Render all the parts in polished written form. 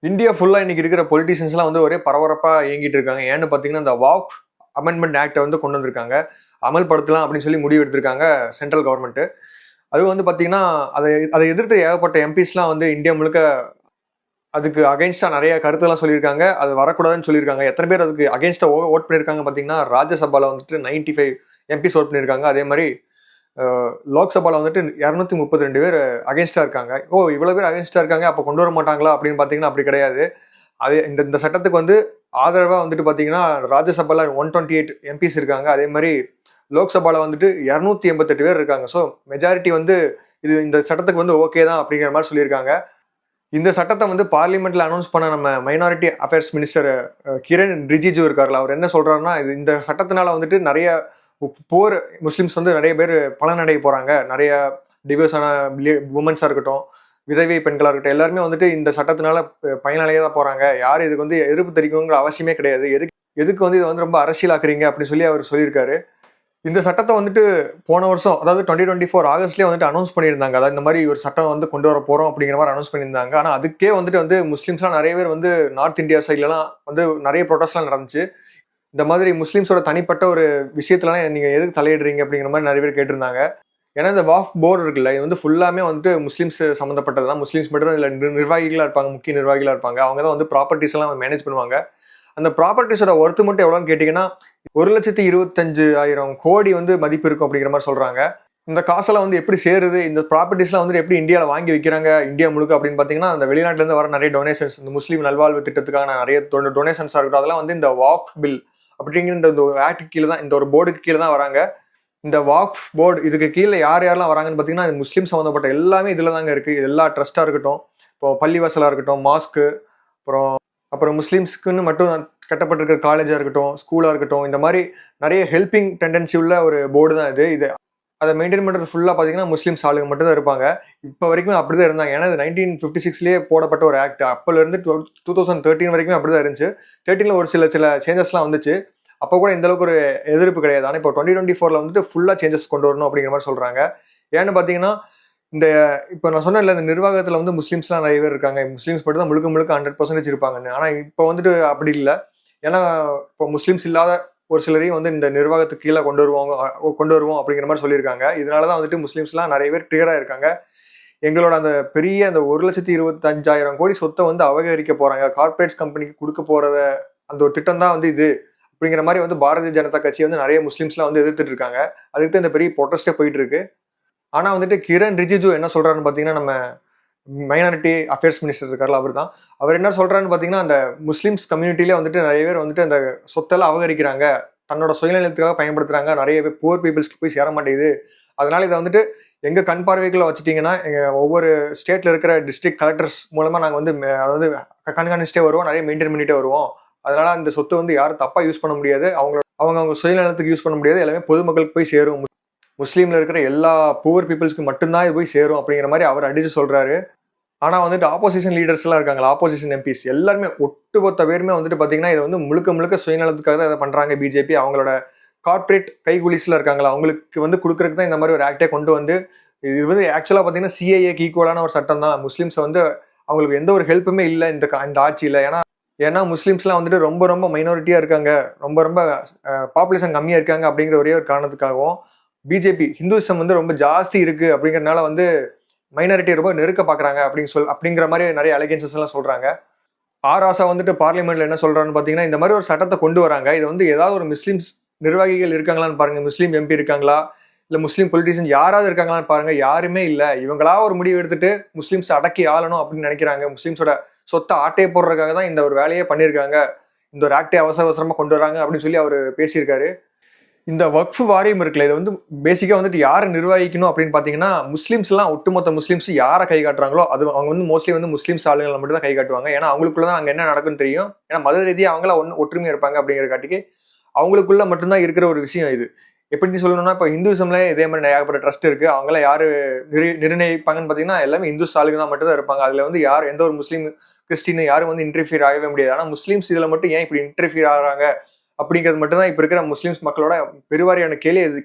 India ஃபுல்லா இன்னைக்கு இருக்கிற பொலிட்டீஷியன்ஸ்லாம் வந்து ஒரே பரபரப்பா இயங்கிட்டு இருக்காங்க. ஏன்னு பார்த்தீங்கன்னா, இந்த வாக் அமெண்ட்மென்ட் ஆக்ட்ட வந்து கொண்டு வந்திருக்காங்க. அமல்படுத்தலாம் அப்படின்னு சொல்லி முடிவு எடுத்திருக்காங்க சென்ட்ரல் கவர்மெண்ட். அதுவும் வந்து பார்த்தீங்கன்னா, அதை அதை எதிர்த்து ஏகப்பட்ட எம்பிஸ்லாம் வந்து இந்தியா முழுக்க அதுக்கு அகைன்ஸ்டா நெறைய கருத்துலாம் சொல்லியிருக்காங்க. அது வரக்கூடாதுன்னு சொல்லியிருக்காங்க. எத்தன பேர் அதுக்கு அகைன்ஸ்டா வோட் பண்ணியிருக்காங்க பார்த்தீங்கன்னா, ராஜ்யசபால வந்துட்டு 95 எம்பிஸ் வோட் பண்ணியிருக்காங்க. அதே மாரி அ லோக்சபால வந்துட்டு 232 பேர் அகைன்ஸ்டா இருக்காங்க. ஓ! இவ்வளோ பேர் அகைன்ஸ்டா இருக்காங்க. அப்ப கொண்டு வர மாட்டாங்களா? அப்படின்னு பார்த்தீங்கன்னா, அப்படி கிடையாது. அது இந்த இந்த சட்டத்துக்கு வந்து ஆதரவா வந்துட்டு பார்த்தீங்கன்னா, ராஜ்யசபால 128 எம்பிஸ் இருக்காங்க. அதே மாரி லோக்சபால வந்துட்டு 288 பேர் இருக்காங்க. ஸோ மெஜாரிட்டி வந்து இந்த சட்டத்துக்கு வந்து ஓகே தான் அப்படிங்கிற மாரி சொல்லியிருக்காங்க. இந்த சட்டத்த வந்து பார்லிமெண்ட்ல அனௌன்ஸ் பண்ண நம்ம minority affairs minister Kiran Rijiju இருக்கார்ல. அவர் என்ன சொல்றாருன்னா, இந்த சட்டத்தினால வந்துட்டு நெறைய புவர் முஸ்லிம்ஸ் வந்து நெறைய பேர் பலனடைய போறாங்க. நெறைய டிவோர்ஸ் ஆன வுமன்ஸா இருக்கட்டும், விதவை பெண்களா இருக்கட்டும், எல்லாருமே வந்துட்டு இந்த சட்டத்தினால பயனடைய தான் போறாங்க. யாரும் இதுக்கு வந்து எதிர்ப்பு தெரிவிக்கணுங்கிற அவசியமே கிடையாது. எதுக்கு எதுக்கு வந்து இத வந்து ரொம்ப அரசியலாக்குறீங்க அப்படின்னு சொல்லி அவர் சொல்லியிருக்காரு. இந்த சட்டத்த வந்துட்டு போன வருஷம் அதாவது 2024 ஆகஸ்ட்லயே வந்துட்டு அனௌன்ஸ் பண்ணியிருந்தாங்க. அதாவது இந்த மாரி ஒரு சட்டம் வந்து கொண்டு வர போறோம் அப்படிங்கிற மாரி அனௌன்ஸ் பண்ணியிருந்தாங்க. ஆனா அதுக்கே வந்துட்டு வந்து முஸ்லிம்ஸ்லாம் நெறைய பேர் வந்து நார்த் இந்தியா சைட்லலாம் வந்து நெறைய ப்ரொடெஸ்ட்லாம் நடந்துச்சு. இந்த மாதிரி முஸ்லிம்ஸோட தனிப்பட்ட ஒரு விஷயத்துலலாம் நீங்க எதுக்கு தலையிடுறீங்க அப்படிங்கிற மாரி நெறைய பேர் கேட்டிருந்தாங்க. ஏன்னா இந்த வக்ஃப் போர்டு இருக்குல்ல, இது வந்து ஃபுல்லாமே வந்துட்டு முஸ்லிம்ஸ் சம்மந்தப்பட்டது தான். முஸ்லிம்ஸ் மட்டும் தான் இதுல நிர்வாகிகளா இருப்பாங்க. முக்கிய நிர்வாகிகளா இருப்பாங்க. அவங்க தான் வந்து ப்ராப்பர்ட்டீஸ் எல்லாம் மேனேஜ் பண்ணுவாங்க. அந்த ப்ராப்பர்ட்டீஸோட ஒர்த் மட்டும் எவ்வளோன்னு கேட்டீங்கன்னா, 1,25,000 கோடி வந்து மதிப்பு இருக்கும் அப்படிங்கிற மாரி சொல்றாங்க. இந்த காசெல்லாம் வந்து எப்படி சேருது? இந்த ப்ராப்பர்ட்டீஸ்லாம் வந்துட்டு எப்படி இந்தியால வாங்கி வைக்கிறாங்க? இந்தியா முழுக்க அப்படின்னு பார்த்தீங்கன்னா, அந்த வெளிநாட்டுல இருந்து வர நெறைய டொனேஷன்ஸ் இந்த முஸ்லீம் நல்வாழ்வு திட்டத்துக்கான நெறைய டொனேஷன்ஸா இருக்கட்டும், அதெல்லாம் வந்து இந்த வாக்ஃப் பில் அப்படிங்கிற இந்த ஒரு ஆக்ட் கீழ தான் இந்த ஒரு போர்டுக்கு கீழ தான் வராங்க. இந்த வாக்ஃப் போர்டு இதுக்கு கீழ யார் யாரெல்லாம் வராங்கன்னு பார்த்தீங்கன்னா, முஸ்லீம் சம்மந்தப்பட்ட எல்லாமே இதுல தாங்க இருக்கு. எல்லா ட்ரஸ்ட்டா இருக்கட்டும், இப்போ பள்ளிவாசலா இருக்கட்டும், மாஸ்க்கு, அப்புறம் அப்புறம் முஸ்லீம்ஸ்க்குன்னு மட்டும் கட்டப்பட்டிருக்கிற காலேஜா இருக்கட்டும், ஸ்கூலா இருக்கட்டும், இந்த மாரி நெறைய ஹெல்பிங் டெண்டன்சி உள்ள ஒரு போர்டு தான் இது. அத மெயின்டெயின் பண்றது ஃபுல்லா பார்த்தீங்கன்னா, முஸ்லிம்ஸ் ஆளுங்க மட்டும் தான் இருப்பாங்க. இப்ப வரைக்கும் அப்படிதான் இருந்தாங்க. ஏன்னா, இது 1956லயே போடப்பட்ட ஒரு ஆக்ட். அப்பலருந்து 2013 வரைக்குமே அப்படிதான் இருந்துச்சு. 13ல ஒரு சில சில சேஞ்சஸ்லாம் வந்துச்சு. அப்ப கூட இந்த அளவுக்கு ஒரு எதிர்ப்பு கிடையாது. ஆனா, இப்போ 2024ல வந்துட்டு ஃபுல்லா சேஞ்சஸ் கொண்டு வரணும் அப்படிங்கிற மாரி சொல்றாங்க. ஏன்னு பார்த்தீங்கன்னா, இந்த இப்ப நான் சொன்னேன்ல, இந்த நிர்வாகத்துல வந்து முஸ்லிம்ஸ்லாம் நெறைய பேர் இருக்காங்க. முஸ்லிம்ஸ் மட்டும் தான் முழுக்க முழுக்க 100% இருப்பாங்கன்னு. ஆனா, இப்ப வந்துட்டு அப்படி இல்ல. ஏன்னா, இப்போ முஸ்லிம்ஸ் இல்லாத ஒரு சிலரையும் வந்து இந்த நிர்வாகத்துக்கு கீழ கொண்டு வருவோம் அப்படிங்கிற மாரி சொல்லியிருக்காங்க. இதனால தான் வந்துட்டு முஸ்லிம்ஸ்லாம் நெறைய பேர் ட்ரிகர் ஆயிருக்காங்க. எங்களோட அந்த பெரிய அந்த 1,25,000 கோடி சொத்த வந்து அபகரிக்க போறாங்க. கார்ப்பரேட்ஸ் கம்பெனிக்கு குடுக்க போறத அந்த ஒரு திட்டம் தான் வந்து இது. அப்படிங்கிற மாரி வந்து பாரதிய ஜனதா கட்சி வந்து நெறைய முஸ்லிம்ஸ்லாம் வந்து எதிர்த்துட்டு இருக்காங்க. அதுக்கு தான் இந்த பெரிய புரொட்டஸ்டே போயிட்டு இருக்கு. ஆனா வந்துட்டு கிரண் ரிஜிஜு என்ன சொல்றாருன்னு பார்த்தீங்கன்னா, நம்ம மைனாரிட்டி அஃபேர்ஸ் மினிஸ்டர் இருக்கார்ல அவர்தான். அவர் என்ன சொல்றாருன்னு பார்த்தீங்கன்னா, அந்த முஸ்லிம்ஸ் கம்யூனிட்டிலே வந்துட்டு நெறைய பேர் வந்துட்டு அந்த சொத்தெல்லாம் அபகரிக்கிறாங்க. தன்னோட சுயநலத்துக்காக பயன்படுத்துறாங்க. நெறைய பேர் புவர் பீப்பிள்ஸ்க்கு போய் சேர மாட்டேங்குது. அதனால இத வந்துட்டு எங்க கண் பார்வைக்குள்ள வச்சுட்டீங்கன்னா, எங்க ஒவ்வொரு ஸ்டேட்ல இருக்கிற டிஸ்ட்ரிக்ட் கலெக்டர்ஸ் மூலமா நாங்க வந்து அதாவது கண்காணிச்சுட்டே வருவோம். நெறைய மெயின்டெயின் பண்ணிட்டே வருவோம். அதனால அந்த சொத்து வந்து யாரும் தப்பா யூஸ் பண்ண முடியாது. அவங்க சுயநலத்துக்கு யூஸ் பண்ண முடியாது. எல்லாமே பொதுமக்களுக்கு போய் சேரும். முஸ்லீம்ல இருக்கிற எல்லா புவர் பீப்பிள்ஸ்க்கு மட்டும் தான் இது போய் சேரும் அப்படிங்கிற மாரி அவர் அடிச்சு சொல்றாரு. ஆனா வந்துட்டு ஆப்போசிஷன் லீடர்ஸ்லாம் இருக்காங்கல்ல, ஆப்போசிஷன் எம்பிஸ் எல்லாருமே ஒட்டுமொத்த பேருமே வந்துட்டு பார்த்தீங்கன்னா, இத வந்து முழுக்க முழுக்க சுயநலத்துக்காக தான் இத பண்றாங்க பிஜேபி. அவங்களோட கார்ப்பரேட் கைக்கூலிஸ்ல இருக்காங்கல்ல, அவங்களுக்கு வந்து குடுக்குறதுக்கு தான் இந்த மாரி ஒரு ஆக்ட்டே கொண்டு வந்து இது வந்து ஆக்சுவலா பார்த்தீங்கன்னா, சிஏஏக்கு ஈக்குவலான ஒரு சட்டம் தான். முஸ்லிம்ஸ வந்து அவங்களுக்கு எந்த ஒரு ஹெல்ப்புமே இல்ல இந்த ஆட்சியில. ஏன்னா முஸ்லிம்ஸ்லாம் வந்துட்டு ரொம்ப ரொம்ப மைனாரிட்டியா இருக்காங்க. ரொம்ப ரொம்ப பாப்புலேஷன் கம்மியா இருக்காங்க அப்படிங்கிற ஒரே ஒரு காரணத்துக்காகவும், பிஜேபி ஹிந்துயிசம் வந்து ரொம்ப ஜாஸ்தி இருக்கு அப்படிங்கிறனால வந்து மைனாரிட்டிய ரொம்ப நெருக்க பார்க்குறாங்க அப்படிங்கிற மாரி நெறைய அலிகேஷன்ஸ் எல்லாம் சொல்றாங்க. ஆராசா வந்துட்டு பார்லிமெண்ட்ல என்ன சொல்றாருன்னு பார்த்தீங்கன்னா, இந்த மாரி ஒரு சட்டத்த கொண்டு வராங்க. இது வந்து ஏதாவது ஒரு முஸ்லிம்ஸ் நிர்வாகிகள் இருக்காங்களான்னு பாருங்க. முஸ்லீம் எம்பி இருக்காங்களா? இல்ல முஸ்லீம் பொலிட்டீஷியன் யாராவது இருக்காங்களான்னு பாருங்க. யாருமே இல்ல. இவங்களா ஒரு முடிவு எடுத்துட்டு முஸ்லிம்ஸ அடக்கி ஆளணும் அப்படின்னு நெனைக்கிறாங்க. முஸ்லிம்ஸோட சொத்த ஆட்டைய போடுறதுக்காக தான் இந்த ஒரு வேலையே பண்ணியிருக்காங்க. இந்த ஒரு ஆக்ட்டே அவசர அவசரமா கொண்டு வராங்க அப்படின்னு சொல்லி அவரு பேசியிருக்காரு. இந்த வக்ஃப் வாரியம் இருக்குல்ல, இத வந்து பேசிக்கா வந்துட்டு யார நிர்வகிக்கணும் அப்படின்னு பார்த்தீங்கன்னா, முஸ்லிம்ஸ்லாம் ஒட்டுமொத்த முஸ்லிம்ஸ் யார கை காட்டுறாங்களோ, அது அவங்க வந்து மோஸ்ட்லி வந்து முஸ்லிம்ஸ் ஆளுங்கள மட்டும் தான் கை காட்டுவாங்க. ஏன்னா, அவங்களுக்குள்ள தான் அங்க என்ன நடக்கும்னு தெரியும். ஏன்னா, மத ரீதியா அவங்கலாம் ஒற்றுமையா இருப்பாங்க அப்படிங்கிறங்காட்டிக்கு, அவங்களுக்குள்ள மட்டும் தான் இருக்கிற ஒரு விஷயம் இது. எப்படி சொல்லணும்னா, இப்ப ஹிந்துயிசம்ல இதே மாரி ஏகப்பட்ட ட்ரஸ்ட் இருக்கு. அவங்கலாம் யாரு நிர்ணயிப்பாங்கன்னு பார்த்தீங்கன்னா, எல்லாமே இந்துஸ் ஆளுங்க தான் மட்டும் தான் இருப்பாங்க. அதுல வந்து யார் எந்த ஒரு முஸ்லீம், கிறிஸ்டின் யாரும் வந்து இன்டர்ஃபியர் ஆகவே முடியாது. ஆனா, முஸ்லிம்ஸ் இதுல மட்டும் ஏன் இப்படி இன்டர்ஃபியர் ஆகுறாங்க? அப்படிங்கிறது மட்டும் தான் இப்ப இருக்கிற முஸ்லிம்ஸ் மக்களோட பெருவாரியான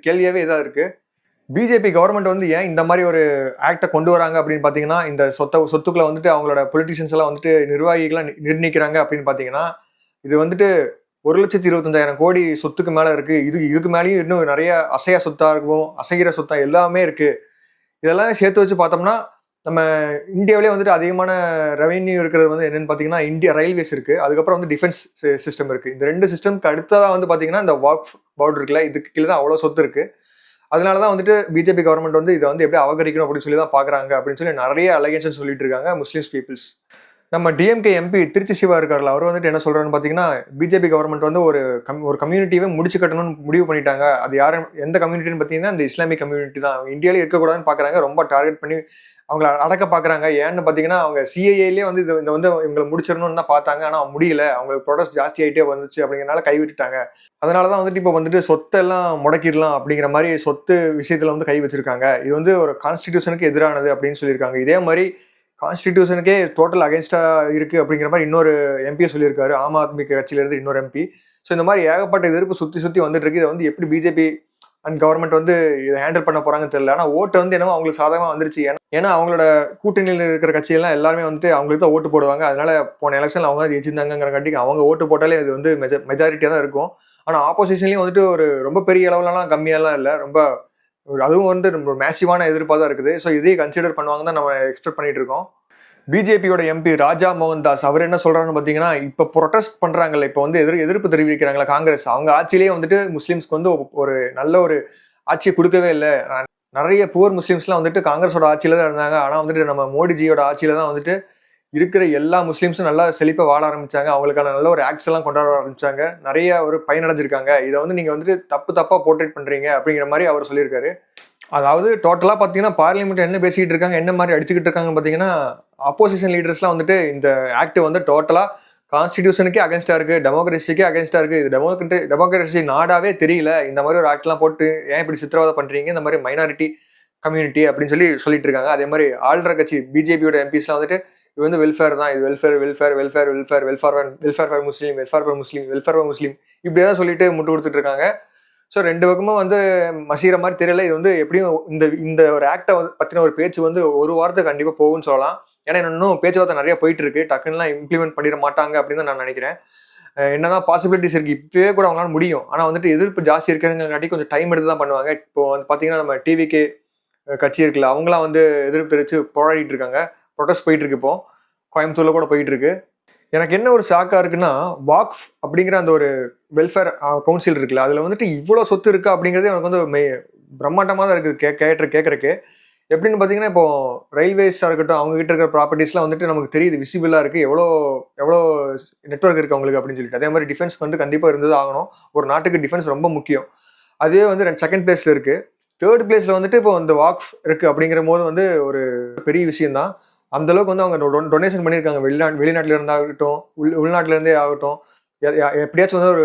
கேள்வியாவே இதா இருக்கு. பிஜேபி கவர்மெண்ட் வந்து ஏன் இந்த மாதிரி ஒரு ஆக்டை கொண்டு வராங்க அப்படின்னு பார்த்தீங்கன்னா, இந்த சொத்துக்களை வந்துட்டு அவங்களோட பொலிட்டிஷியன்ஸ் எல்லாம் வந்துட்டு நிர்வாகிகளாக நிர்ணயிக்கிறாங்க அப்படின்னு பார்த்தீங்கன்னா, இது வந்துட்டு 1,25,000 கோடி சொத்துக்கு மேல இருக்கு. இதுக்கு மேலேயும் இன்னும் நிறைய அசையா சொத்தா இருக்கும், அசைகிற சொத்தா எல்லாமே இருக்கு. இதெல்லாம் சேர்த்து வச்சு பார்த்தோம்னா, நம்ம இந்தியாவிலேயே வந்துட்டு அதிகமான ரெவென்யூ இருக்கிறது வந்து என்னன்னு பார்த்தீங்கன்னா, இந்தியா ரயில்வேஸ் இருக்கு. அதுக்கப்புறம் வந்து டிஃபென்ஸ் சிஸ்டம் இருக்கு. இந்த 2 சிஸ்டம்க்கு அடுத்ததா வந்து பார்த்தீங்கன்னா, இந்த வக்ஃப் போர்டு இருக்குல்ல, இதுக்கு கீழ தான் அவ்வளோ சொத்து இருக்கு. அதனால தான் வந்துட்டு பிஜேபி கவர்மெண்ட் வந்து இதை வந்து எப்படி அபகரிக்கணும் அப்படின்னு சொல்லி தான் பார்க்குறாங்க அப்படின்னு சொல்லி நிறைய அலிகேஷன் சொல்லிட்டு இருக்காங்க முஸ்லிம்ஸ் பீப்புள்ஸ். நம்ம டிஎம்கே எம்பி திருச்சி சிவா இருக்கார்ல, அவர் வந்துட்டு என்ன சொல்றாருன்னு பார்த்தீங்கன்னா, பிஜேபி கவர்மெண்ட் வந்து ஒரு கம்யூனிட்டியே முடிச்சு கட்டணும்னு முடிவு பண்ணிட்டாங்க. அது யாரும் எந்த கம்யூனிட்டின்னு பார்த்தீங்கன்னா, இந்த இஸ்லாமிக் கம்யூனிட்டி தான். இந்தியாவிலே இருக்கக்கூடாதுன்னு பார்க்குறாங்க. ரொம்ப டார்கெட் பண்ணி அவங்கள அடக்க பார்க்குறாங்க. ஏன்னு பார்த்தீங்கன்னா, அவங்க சிஏஏலேயே வந்து இதை வந்து இவங்களை முடிச்சிடணும்னு தான் பார்த்தாங்க. ஆனால் முடியல. அவங்களுக்கு ப்ரொடக்ட் ஜாஸ்தி ஆகிட்டே வந்துச்சு அப்படிங்கிறனால கைவிட்டுட்டாங்க. அதனால தான் வந்துட்டு இப்போ வந்துட்டு சொத்தெல்லாம் முடக்கிடலாம் அப்படிங்கிற மாதிரி சொத்து விஷயத்தில் வந்து கை வச்சிருக்காங்க. இது வந்து ஒரு கான்ஸ்டிடியூஷனுக்கு எதிரானது அப்படின்னு சொல்லியிருக்காங்க. இதே மாதிரி கான்ஸ்டிடியூஷனுக்கே டோட்டல் அகைன்ஸ்டா இருக்கு அப்படிங்கிற மாதிரி இன்னொரு எம்பி சொல்லியிருக்காரு. ஆம் ஆத்மி கட்சியில இருந்து இன்னொரு எம்பி. ஸோ இந்த மாதிரி ஏகப்பட்ட எதிர்ப்பு சுத்தி சுத்தி வந்துட்டு இருக்கு. இதை வந்து எப்படி பிஜேபி அண்ட் கவர்மெண்ட் வந்து இதை ஹேண்டில் பண்ண போறாங்கன்னு தெரியல. ஆனால் ஓட்டு வந்து என்னமோ அவங்களுக்கு சாதகமாக வந்துருச்சு. ஏன்னா அவங்களோட கூட்டணியில் இருக்கிற கட்சியெல்லாம் எல்லாருமே வந்துட்டு அவங்களுக்கு தான் ஓட்டு போடுவாங்க. அதனால போன எலெக்ஷன்ல அவங்க தான் ஜெயிச்சிருந்தாங்கிறங்காட்டிக்கு அவங்க ஓட்டு போட்டாலே இது வந்து மெஜாரிட்டியாக தான் இருக்கும். ஆனால் ஆப்போசிஷன்லயும் வந்துட்டு ஒரு ரொம்ப பெரிய அளவுலலாம் கம்மியாலாம் இல்லை. ரொம்ப அதுவும் வந்து ரொம்ப மேசிவான எதிர்ப்பாக தான் இருக்குது. ஸோ இதையும் கன்சிடர் பண்ணுவாங்க தான் நம்ம எக்ஸ்பெக்ட் பண்ணிட்டு இருக்கோம். பிஜேபியோட எம்பி ராஜா மோகன் தாஸ் அவர் என்ன சொல்றாருன்னு பாத்தீங்கன்னா, இப்ப ப்ரொடெஸ்ட் பண்றாங்கல்ல, இப்ப வந்து எதிர்ப்பு தெரிவிக்கிறாங்களா காங்கிரஸ், அவங்க ஆட்சியிலேயே வந்துட்டு முஸ்லிம்ஸ்க்கு வந்து ஒரு நல்ல ஒரு ஆட்சியை கொடுக்கவே இல்லை. நிறைய புவர் முஸ்லிம்ஸ்லாம் வந்துட்டு காங்கிரஸோட ஆட்சியில தான் இருந்தாங்க. ஆனா வந்துட்டு நம்ம மோடிஜியோட ஆட்சியில தான் வந்துட்டு இருக்கிற எல்லா முஸ்லிம்ஸும் நல்லா செழிப்பா வாழ ஆரம்பிச்சாங்க. அவங்களுக்கான நல்ல ஒரு ஆக்ட்ஸ் எல்லாம் கொண்டாட ஆரம்பிச்சாங்க. நிறைய ஒரு பயனடைஞ்சிருக்காங்க. இதை வந்து நீங்க வந்துட்டு தப்பா போர்ட்ரேட் பண்றீங்க அப்படிங்கிற மாதிரி அவர் சொல்லியிருக்காரு. அதாவது டோட்டலா பாத்தீங்கன்னா பார்லிமெண்ட் என்ன பேசிக்கிட்டு இருக்காங்க, என்ன மாதிரி அடிச்சுக்கிட்டு இருக்காங்கன்னு பாத்தீங்கன்னா, அப்போசிஷன் லீடர்ஸ்லாம் வந்துட்டு இந்த ஆக்ட் வந்து டோட்டலா கான்ஸ்டிடியூஷனுக்கே அகேன்ஸ்டா இருக்கு, டெமோக்ரஸிக்கே அகேன்ஸ்டா இருக்கு, இது டெமோக்ரஸி நாடாவே தெரியல, இந்த மாதிரி ஒரு ஆக்ட்லாம் போட்டு ஏன் இப்படி சித்திரவதை பண்றீங்க, இந்த மாதிரி மைனாரிட்டி கம்யூனிட்டி அப்படின்னு சொல்லிட்டு இருக்காங்க. அதே மாதிரி ஆளுற கட்சி பிஜேபியோட எம்பிஸ்லாம் வந்துட்டு இது வந்து வெல்ஃபேர் தான், இது welfare for Muslim, welfare for முஸ்லீம் இப்படியே தான் சொல்லிட்டு முட்டு கொடுத்துட்டு இருக்காங்க. ஸோ 2 பக்கமும் வந்து மசீர மாதிரி தெரியல. இது வந்து எப்படியும் இந்த ஒரு ஆக்டை பத்தின ஒரு பேச்சு வந்து ஒரு வாரத்துக்கு கண்டிப்பா போகும்னு சொல்லலாம். ஏன்னா இன்னும் பேச்சுவார்த்தை நிறைய போயிட்டு இருக்கு. டக்குன்னுலாம் இம்ப்ளிமெண்ட் பண்ணிட மாட்டாங்க அப்படின்னு தான் நான் நினைக்கிறேன். என்னதான் பாசிபிலிட்டிஸ் இருக்கு, இப்பவே கூட அவங்களால முடியும். ஆனா வந்துட்டு எதிர்ப்பு ஜாஸ்தி இருக்கிறங்காட்டி கொஞ்சம் டைம் எடுத்து தான் பண்ணுவாங்க. இப்போ வந்து பாத்தீங்கன்னா நம்ம டிவிகே கட்சி இருக்குல்ல, அவங்களாம் வந்து எதிர்ப்பு தெரிவிச்சு போராடிட்டு இருக்காங்க. ப்ரொடெஸ்ட் போயிட்டு இருக்கு. இப்போ கோயம்புத்தூர்ல கூட போயிட்டு இருக்கு. எனக்கு என்ன ஒரு ஷாக்கா இருக்குன்னா, வாக்ஃப் அப்படிங்கிற அந்த ஒரு வெல்ஃபேர் கவுன்சில் இருக்குல்ல, அதுல வந்துட்டு இவ்வளவு சொத்து இருக்கா அப்படிங்கிறது எனக்கு வந்து பிரம்மாண்டமா தான் இருக்குது கேட்கறக்கு. எப்படின்னு பாத்தீங்கன்னா, இப்போ ரயில்வேஸா இருக்கட்டும், அவங்க கிட்ட இருக்கிற ப்ராப்பர்ட்டிஸ்லாம் வந்துட்டு நமக்கு தெரியுது, விசிபிளா இருக்கு, எவ்வளோ நெட்வொர்க் இருக்கு அவங்களுக்கு அப்படின்னு சொல்லிட்டு. அதே மாதிரி டிஃபென்ஸ் வந்து கண்டிப்பா இருந்தது ஆகணும். ஒரு நாட்டுக்கு டிஃபென்ஸ் ரொம்ப முக்கியம். அதே வந்து செகண்ட் பிளேஸ்ல இருக்கு. தேர்ட் பிளேஸ்ல வந்துட்டு இப்போ இந்த வாக்ஃப் இருக்கு அப்படிங்கிற போது வந்து ஒரு பெரிய விஷயம் தான். அந்த அளவுக்கு வந்து அவங்க டொனேஷன் பண்ணியிருக்காங்க. வெளிநாட்டுல இருந்தாகட்டும், உள்நாட்டுல இருந்தே ஆகட்டும், எப்படியாச்சும் வந்து ஒரு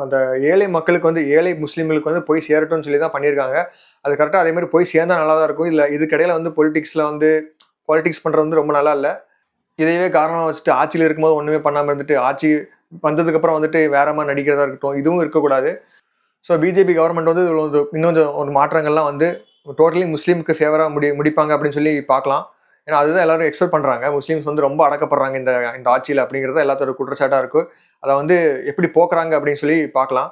அந்த ஏழை மக்களுக்கு வந்து, ஏழை முஸ்லீம்களுக்கு வந்து போய் சேரட்டும்னு சொல்லி தான் பண்ணியிருக்காங்க. அது கரெக்டாக அதே மாதிரி போய் சேர்ந்தா நல்லா தான் இருக்கும். இல்லை இதுக்கிடையில வந்து பாலிடிக்ஸ் பண்றது வந்து ரொம்ப நல்லா இல்லை. இதையவே காரணம் வச்சுட்டு ஆட்சியில் இருக்கும்போது ஒண்ணுமே பண்ணாம இருந்துட்டு, ஆட்சி வந்ததுக்கு அப்புறம் வந்துட்டு வேற மாதிரி நடிக்கிறதா இருக்கட்டும், இதுவும் இருக்கக்கூடாது. ஸோ பிஜேபி கவர்மெண்ட் வந்து இன்னும் ஒரு மாற்றங்கள்லாம் வந்து டோட்டலி முஸ்லீமுக்கு ஃபேவரா முடிப்பாங்க அப்படின்னு சொல்லி பார்க்கலாம். ஏன்னா அதுதான் எல்லாரும் எக்ஸ்பெக்ட் பண்றாங்க. முஸ்லீம்ஸ் வந்து ரொம்ப அடக்கப்படுறாங்க இந்த ஆட்சியில் அப்படிங்கிறது எல்லாத்தோட குற்றச்சாட்டா இருக்கு. அதை வந்து எப்படி போக்குறாங்க அப்படின்னு சொல்லி பார்க்கலாம்.